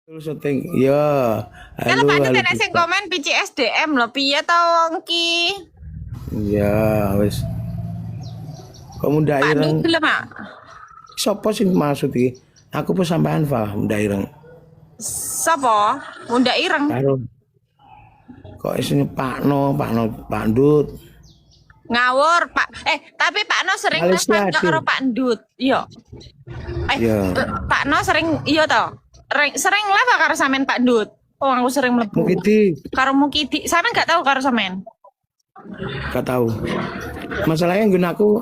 Syuting, ya. Kalau Halo, Pak Dut halo enek sing Gita. komen PCSDM lho, piye to wong ki? Ya, wis. Kamu ndak Pak Dut ireng. gelem ah. Sopo sing maksud iki? Aku pun sampean paham ndak ireng. Sapa? Munda ireng. Karo kok isine Pakno Pandut. Ngawur, Pak. Tapi Pak No sering Malaysia lesan hadir. karo Pak Dut. Iya. Ya, Pak No sering iya to. Sering live karo sampean Pak Dut. Oh, aku sering mlebu. Mukidi Karo Mukidi. Sampean gak tahu karo sampean. gak tahu. Masalahnya nggon aku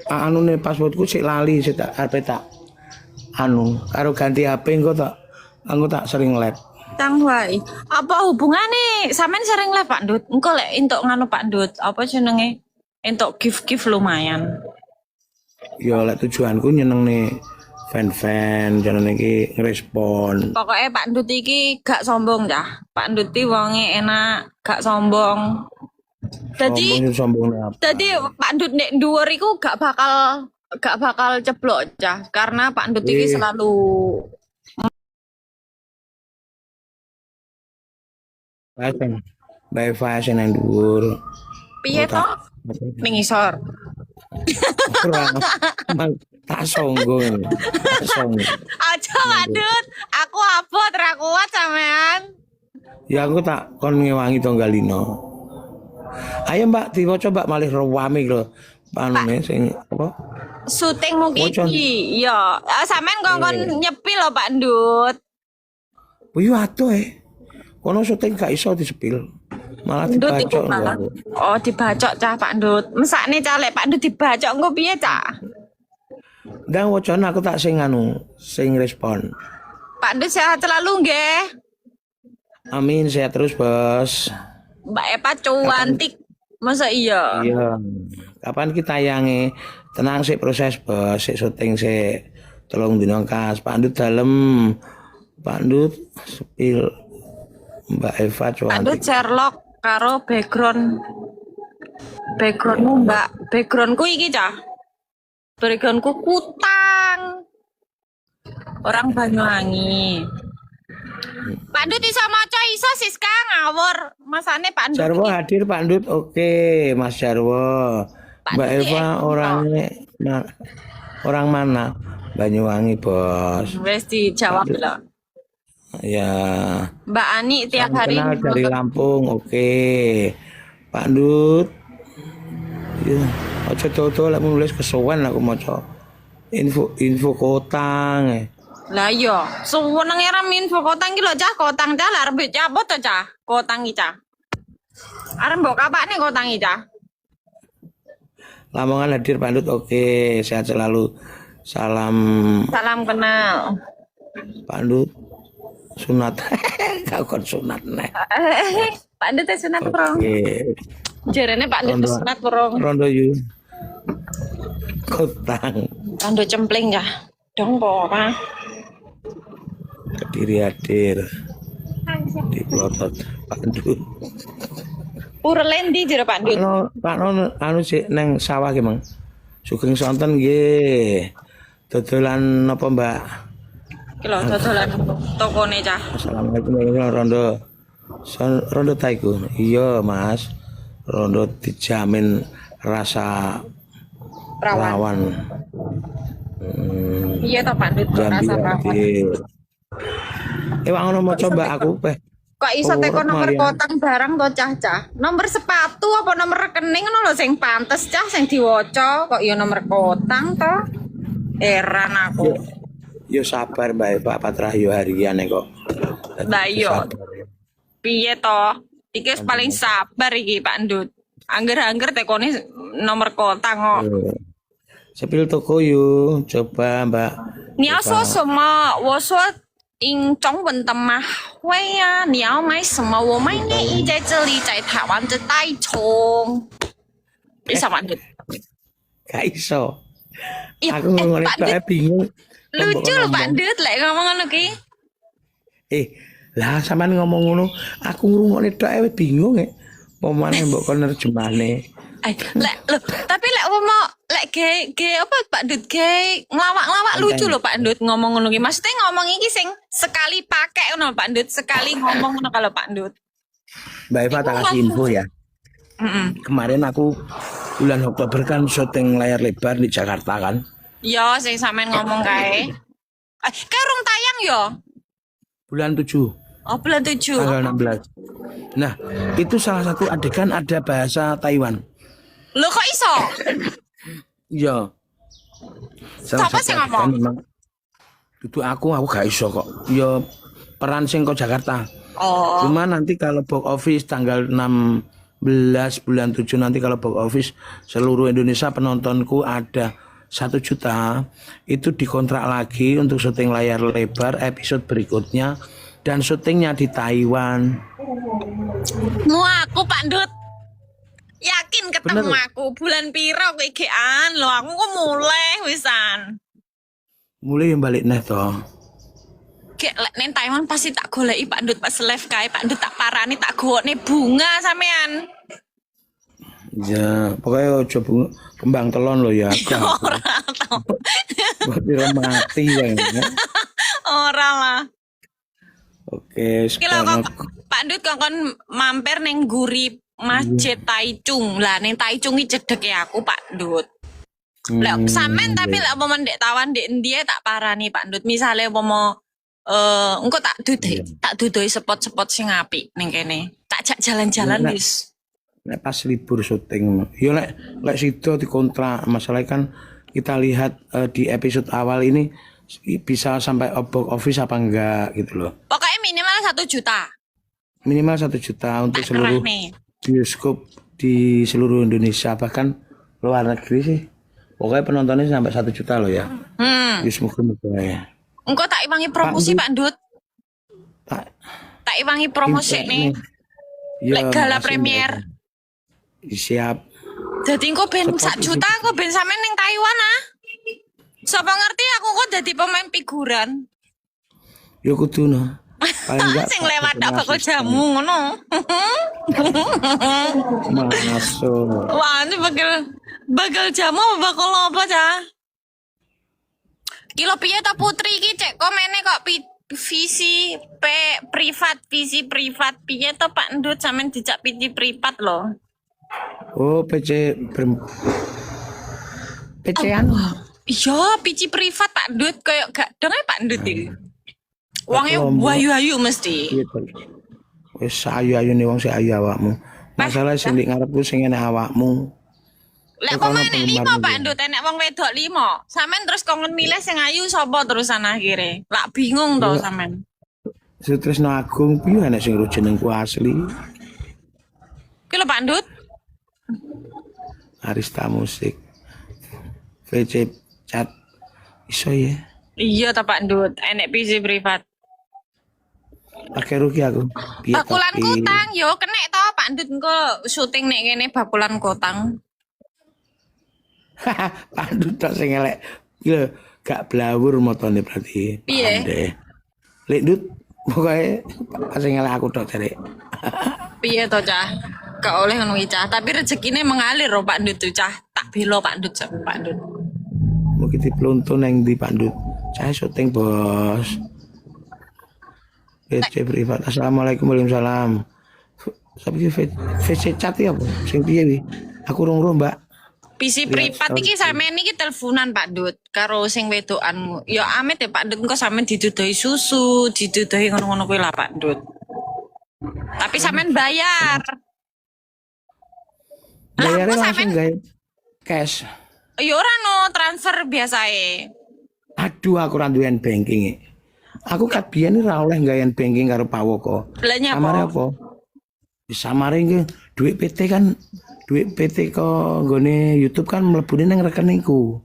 anune passwordku sik lali sik tak arep tak karo ganti HP engko tak aku tak sering lab. Tang wae. Apa hubungane sampean sering live Pak Dut? Engko lek entuk nganu Pak Dut, apa jenenge? Entuk gift-gift lumayan. Ya lek tujuanku nyenengne fan-fan jenenge iki ngrespon. Pokoknya Pak Dut iki gak sombong dah. Pak Dut iki wonge enak, gak sombong. Sombong apa? Jadi Pak Dut nek dhuwur iku gak bakal ceblok cah karena Pak Dut iki selalu Fashion. Bae fashion yang dhuwur. piye to ning isor. Ora emang tak sombong. Tak sombong. Aja Pak Dut, aku abot ra kuat sampean. Ya aku tak kon ngewangi tanggal lino. Ayo Mbak diwaca Mbak malih rame lho. Panune sing apa? Syuting mungkin iki. Iya, sampean kongkon nyepi lho Pak Dut. Wih atuh kono syuting gak iso disepil. Malah Dut dibacok iku malah. engko. Oh, dibacok cah Pak Dut. Mesakne calek Pak Dut dibacok engko piye cah? Ndang wacana aku tak sing sing respon. Pak Dut sehat selalu nggih. Amin sehat terus bos. Mbak Epa cuantik. Masa iya? Iya. Kapan kita yange? Tenang sih proses bos, sik syuting sik. Tolong dino kas, Pak Dut dalem. Pak Dut sepil Mbak Eva Pak Dut cuantik. Sherlock karo backgroundmu Mbak. Backgroundku iki cah. Backgroundku kutang. Orang Banyuwangi. Pak Dut iso maca iso Siska ngawur. Masane Pak Dut. Jarwo hadir Pak Dut, oke Mas Jarwo. Pak Mbak Dut Eva orangnya orang mana? Banyuwangi bos. Wes dijawab lho. Ya. Mbak Ani tiap hari Kenal dari Lampung, oke. Pak Dut. Ya, aja toto lek nulis kesuwen aku maca. Info kotang. Lah iya, suwenenge ra info kotang iki lho cah, kotang cah lah arep cabut to cah. Kotang iki cah. Arep mbok kapakne kotang iki cah. Lamongan hadir Pak Dut, oke. Sehat selalu. Salam Salam kenal. Pak Dut. Sunat. Kau kon sunat nih. Pak Dut sunat prong. Oke. Jarene Pak Dut sunat prong. Rondo yu. Kotang. Rondo cempling ya. Dong po apa? Kediri hadir. Di plotot Pak Dut. Urelendi jero Pak Dut. Pak No anu sih neng sawah ki Mang. Sugeng sonten nggih. Dodolan napa Mbak? Iki lho dodolan tokone cah. Assalamualaikum Rondo. Rondo taiku. Iya Mas. Rondo dijamin rasa rawan. Iya to Pak Dut Jambi rasa apa? hadir. Wang ono mau coba aku Kok iso teko nomor Marian. kotang barang to cah-cah? Nomor sepatu apa nomor rekening ngono lho sing pantes cah sing diwaca kok ya nomor kotang to. Heran aku. Yo sabar Mbak Pak Patrahyo harian kok. Lah iya. Sabar. Piye to? Iki wis paling sabar iki Pak Ndut. Angger-angger tekone nomor kotang kok. Sepil toko yuk, coba Mbak. 你要说什么？我说in 中文的吗？会呀、你要买什么？我们愿意在这里，在台湾的代充。bisa Pak Ndut? Gak iso. Iya, Aku ngomong Pak itu Ndut. bingung. Lucu loh Pak Ndut lek ngomong ngono ki. Lah sampean ngomong ngono, aku ngrungokne tok bingung Pomane mbok kon nerjemahne. Lek lho, tapi lek lek ge apa Pak Dut ge ngelawak-ngelawak lucu loh Pak Dut ngomong ngono ki. Maksudnya ngomong iki sing sekali pakai ngono Pak Dut, sekali ngomong ngono kalau Pak Dut. Mbak Eva tak kasih info ya. Kemarin aku bulan Oktober kan syuting layar lebar di Jakarta kan. Yo sing sampean ngomong kae. Kae urung tayang yo. Bulan 7, Oh, bulan 7. tanggal 16. Nah, itu salah satu adegan ada bahasa Taiwan. Lo kok iso? Iya. Siapa sih ngomong? Memang itu aku gak iso kok. Ya peran sing kok Jakarta. Oh. Cuma nanti kalau box office tanggal 16 bulan 7 nanti kalau box office seluruh Indonesia penontonku ada 1 juta, itu dikontrak lagi untuk syuting layar lebar episode berikutnya dan syutingnya di Taiwan. Aku Pak Dut. Yakin ketemu Bener. aku bulan piro kowe gean lho aku kok mulai wisan. Mulai yang balik neh toh. Gek lek neng Taiwan pasti tak goleki Pak Dut pas live kae Pak Dut tak parani tak gowokne bunga sampean. Ya, pokoknya ojo kembang telon lo ya. Ora tau. Berarti mati ya. Ora lah. Oke, Iki lho kok sekarang Pak Dut kon mampir ning guri Masjid Taichung. Lah ning Taichung iki cedek ya aku Pak Dut. Lek sampean tapi lek apa ndek tawan ndek endi tak parani Pak Dut. Misale apa engko tak dudoi spot-spot sing apik ning kene. Tak jak jalan-jalan Nek- wis. nek pas libur syuting, ya lek sido dikontrak. Masalahnya kan kita lihat di episode awal ini bisa sampai box office apa enggak gitu loh. Pokoknya minimal 1 juta. Minimal 1 juta untuk Tak seluruh kerah nih. bioskop di seluruh Indonesia, bahkan luar negeri sih. Pokoknya penontonnya sampai 1 juta loh ya. Ya semoga ya. Engko tak iwangi promosi Pak Dut. Tak Tak iwangi promosi nih. Ya, Lek gala makasih, premier. Mbak. Siap. Jadi engko ben Support 1 juta engko ben sampean ning Taiwan ah. Sapa ngerti aku kok jadi pemain figuran. Yo kudu no. Paling enggak Sing lewat tak bakal jamu ngono. masuk. Wah, ini bakal jamu apa bakal apa cah? Kilo piye ta Putri iki cek komene kok visi privat piye to Pak Ndut sampean dijak PC privat loh. Oh, PC-an. Iya, PC privat Pak Ndut koyo gak dong Pak Ndut iki. Wonge Lombok. wayu-ayu mesti. Wis ayu-ayu nih wong sing ayu awakmu. Masalah sing di ngarepku sing enek awakmu. Lek Kok ono pemane penggemar 5 Pak Ndut enek wong wedok 5. Sampean terus kongen milih sing ayu sapa terusan akhire? Lak bingung to sampean. Sutrisno Agung piye enek sing jenengku asli. Ki lho Pak Ndut. Arista Musik. VC Chat. Iso ya. Iya ta Pak Ndut, enek PC privat. Pakai rugi aku. Piye Bakulan tapi- kotang yo kenek to Pak Ndut engko syuting nek kene bakulan kotang. Pandut tak sing elek. Iya, gak blawur motone berarti. Piye? Paham deh. Lek Dut pokoke sing elek aku tok jare. Piye to cah? Gak oleh ngono iki cah, tapi rezekine mengalir ro Pak Ndut tuh cah. Tak bela Pak Ndut sama Pak Ndut. Mungkin diplontun nang di Pandut. Saya syuting, Bos. VC privat. Assalamualaikum Waalaikumsalam. Tapi VC chat ya apa? Sing piye wi? Aku rong Mbak. PC privat iki sampean iki teleponan Pak Ndut karo sing wedokanmu. Ya amit ya Pak Ndut engko sampean didudohi susu, didudohi ngono-ngono kuwi lah Pak Ndut. Tapi sampean bayar. Lah Bayarnya kok langsung sampean gawe cash. ya ora no transfer biasae. Aduh, aku ra duwe banking. Aku kat biyen ora oleh gawean banking karo Pawoko. Lah Samare nyapa? apa? Samare iki duit PT kan, duit PT kok nggone YouTube kan mlebune nang rekeningku.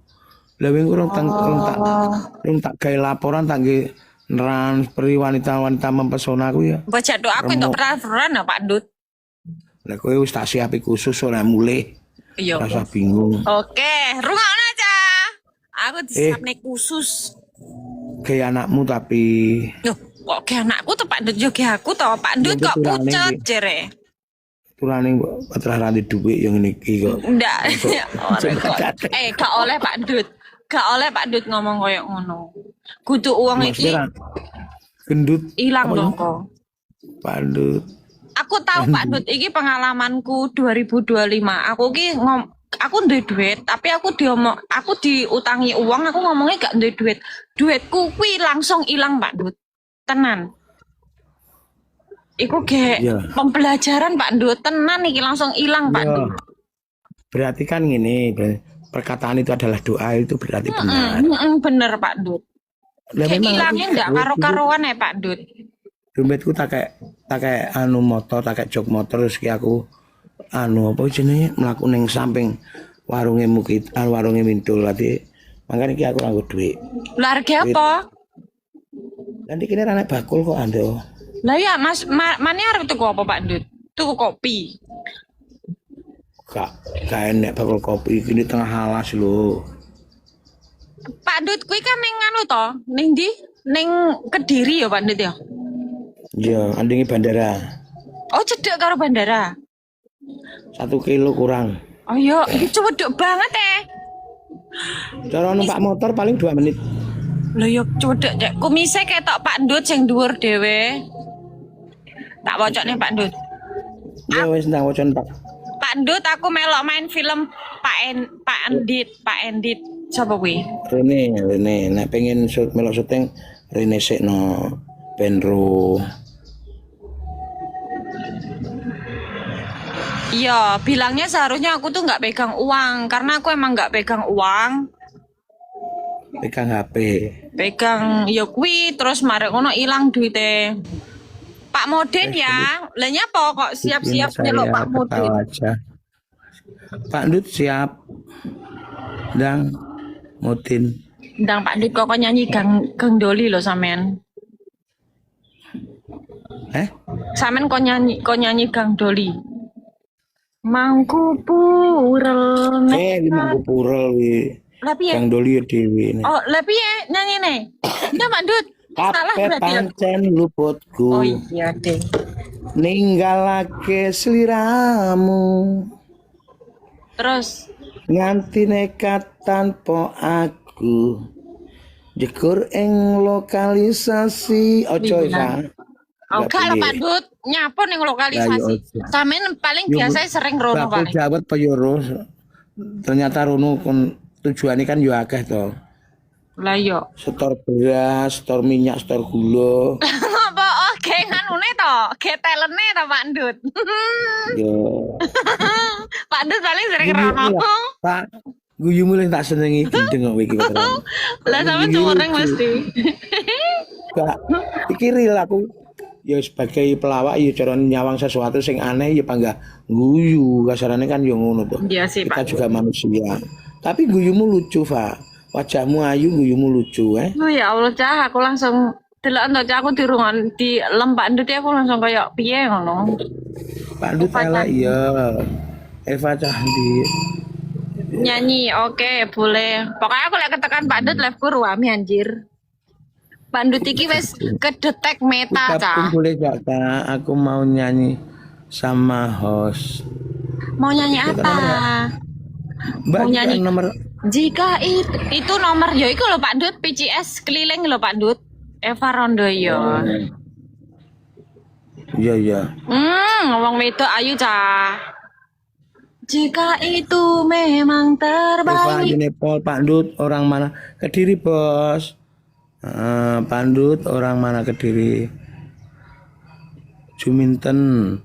Lah wing urung tak gawe laporan tak nggih transferi wanita-wanita mempesona aku ya. Mbok jaduk aku untuk transferan ya Pak Ndut. Lah kowe wis tak siapi khusus oleh mulih. Iya. Rasa bingung. Oke, rungokno aja. Aku disiapne khusus. Kayak anakmu tapi Loh, kok ke anakku tuh Pak Ndut yo ke aku toh Pak Ndut Ya, kok betul, pucet Neng. jere. turane terus ra duwe yang niki kok. Ndak. Gak oleh Pak Dut. Gak oleh Pak Dut ngomong koyo ngono. Kudu uang iki Maksudnya gendut ilang apa dong ya? kok. Pandut. Aku tahu Pak Dut, iki pengalamanku 2025. Aku duwe duit, tapi aku diutangi uang, aku ngomongnya gak duwe duit. Duitku kuwi langsung ilang Pak Dut. Tenan. Iku ge Iya. pembelajaran Pak Dut, tenan iki langsung ilang Pak Iya. Dut. Berarti kan gini, perkataan itu adalah doa itu berarti benar. Bener Pak Dut. Lah Kayak memang ilangnya aku nggak karo-karuan ya Pak Dut. dompetku tak kayak anu motor, tak kayak jok motor terus ki aku anu apa jenenge mlaku ning samping warunge Mukit, warunge Mintul tadi. Makane ki aku nganggo dhuwit. Lah harga apa? Nanti kini rane bakul kok ando. Lah ya Mas, mane arep tuku apa Pak Dut? Tuku kopi. Gak enek bakul kopi ini tengah halas lho. Pak Dut kuwi kan ning anu to, ning ndi? Ning Kediri ya Pak Dut ya. Iya, andingi bandara. Oh, cedek karo bandara. 1 kilo kurang. Oh iya, iki cedek banget Cara numpak motor paling 2 menit. Lho yo cedek cek. Kumise ketok Pak Dut sing dhuwur dhewe. Tak wocokne Pak Dut. Ya wis ndang wocon Pak. Pak Dut aku melok main film Pak Endit. Sapa kuwi? Rene, nek pengen melok syuting Rene sekno Benro. Iya, bilangnya seharusnya aku tuh nggak pegang uang karena aku emang nggak pegang uang. Pegang HP. Pegang ya kuwi terus marek ngono ilang duite. Pak Modin ya. Lah nyapa kok siap-siap nyeluk Pak Modin. Aja. Pak Dut siap. Dang Modin. Ndang Pak Dut kok nyanyi Gang Doli lho sampean. Sampean kok nyanyi Gang Doli. Mangku purel. Di Mangku Purel wi. Lah piye? Kang Doli dhewe. Oh, lah piye nyanyine? Ndak Pak Dut. Salah Kabeh berarti ya. pancen luputku. Oh iya deh. Ninggalake sliramu. Terus Nganti nekat tanpa aku. Jekur ing lokalisasi ojo Eva. oh kalau Pak Dut nyapa ning lokalisasi. Sampeyan paling biasa sering rono Bakul paling. jawet peyoro. Ternyata rono tujuane kan yo akeh to. Lah yo. Setor beras, setor minyak, setor gula. Apa oke nganune to? Ge talene to Pak Dut. Yo. Pak Dut paling sering rono. Pak, guyumu lek tak senengi gendeng kok iki kok. Lah sampeyan curang mesti. Gak, iki real aku. Ya sebagai pelawak ya cara nyawang sesuatu sing aneh ya panggah guyu kasarane kan ya ngono tuh. Iya sih Kita Pak. juga manusia. Tapi guyumu lucu, Pak. Wajahmu ayu, guyumu lucu, Oh ya Allah Cah, aku langsung delok entuk Cah aku dirungan di lem Pak Dut aku langsung kayak piye ngono. Pak Dut elek ya. Eva cantik. Nyanyi, oke, boleh. Pokoknya aku lek ketekan Pak Dut live-ku ruami anjir. Pak Dut iki wis kedetek meta, Cah. Boleh gak, Kak? Aku mau nyanyi sama host. Mau nyanyi apa? Mbak, Mau nyanyi. nomor Jika itu nomor yo iku lho Pak Dut, PCS keliling lho Pak Dut. Eva Rondo yo. Iya. Wong wedok ayu, Cah. Jika itu memang Eva terbaik. Jenepol, Pak Dut, orang mana? Kediri, Bos. Pandut orang mana Kediri? Juminten.